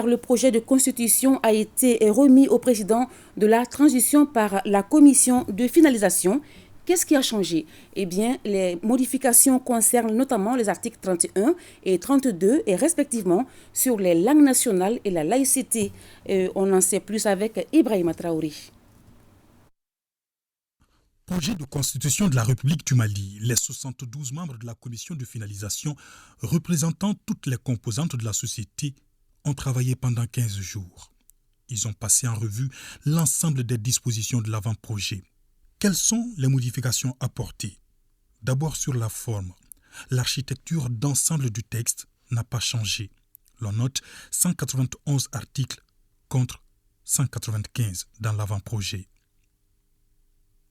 Hier, le projet de constitution a été remis au président de la transition par la commission de finalisation. Qu'est-ce qui a changé? Eh bien, les modifications concernent notamment les articles 31 et 32 et respectivement sur les langues nationales et la laïcité. On en sait plus avec Ibrahima Traoré. Projet de constitution de la République du Mali, les 72 membres de la commission de finalisation représentant toutes les composantes de la société ont travaillé pendant 15 jours. Ils ont passé en revue l'ensemble des dispositions de l'avant-projet. Quelles sont les modifications apportées? D'abord sur la forme. L'architecture d'ensemble du texte n'a pas changé. L'on note 191 articles contre 195 dans l'avant-projet.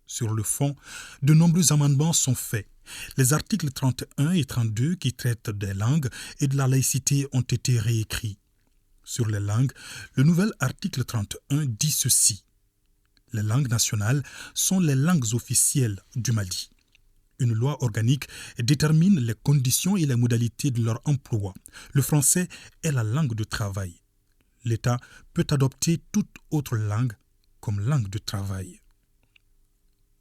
Sur le fond, de nombreux amendements sont faits. Les articles 31 et 32 qui traitent des langues et de la laïcité ont été réécrits. Sur les langues, le nouvel article 31 dit ceci. Les langues nationales sont les langues officielles du Mali. Une loi organique détermine les conditions et les modalités de leur emploi. Le français est la langue de travail. L'État peut adopter toute autre langue comme langue de travail.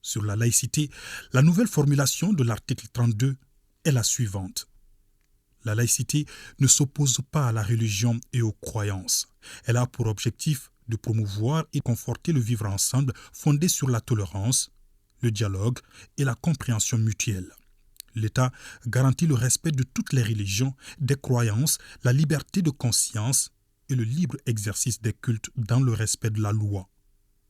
Sur la laïcité, la nouvelle formulation de l'article 32 est la suivante. La laïcité ne s'oppose pas à la religion et aux croyances. Elle a pour objectif de promouvoir et conforter le vivre ensemble fondé sur la tolérance, le dialogue et la compréhension mutuelle. L'État garantit le respect de toutes les religions, des croyances, la liberté de conscience et le libre exercice des cultes dans le respect de la loi.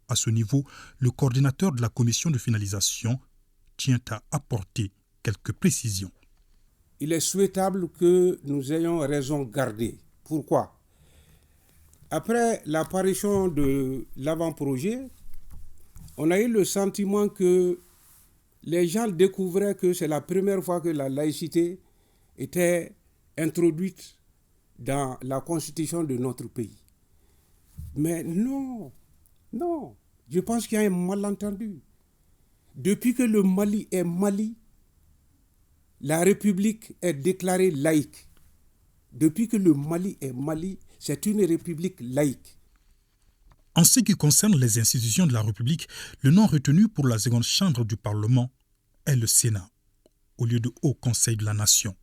À ce niveau, le coordinateur de la commission de finalisation tient à apporter quelques précisions. Il est souhaitable que nous ayons raison gardée. Pourquoi? Après l'apparition de l'avant-projet, on a eu le sentiment que les gens découvraient que c'est la première fois que la laïcité était introduite dans la constitution de notre pays. Mais non, je pense qu'il y a un malentendu. Depuis que le Mali est Mali, la République est déclarée laïque. Depuis que le Mali est Mali, c'est une République laïque. En ce qui concerne les institutions de la République, le nom retenu pour la seconde chambre du Parlement est le Sénat, au lieu de Haut Conseil de la Nation.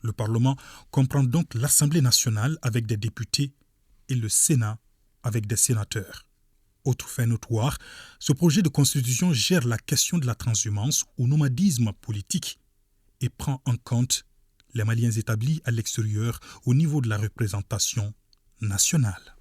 Le Parlement comprend donc l'Assemblée nationale avec des députés et le Sénat avec des sénateurs. Autre fait notoire, ce projet de constitution gère la question de la transhumance ou nomadisme politique et prend en compte les Maliens établis à l'extérieur au niveau de la représentation nationale.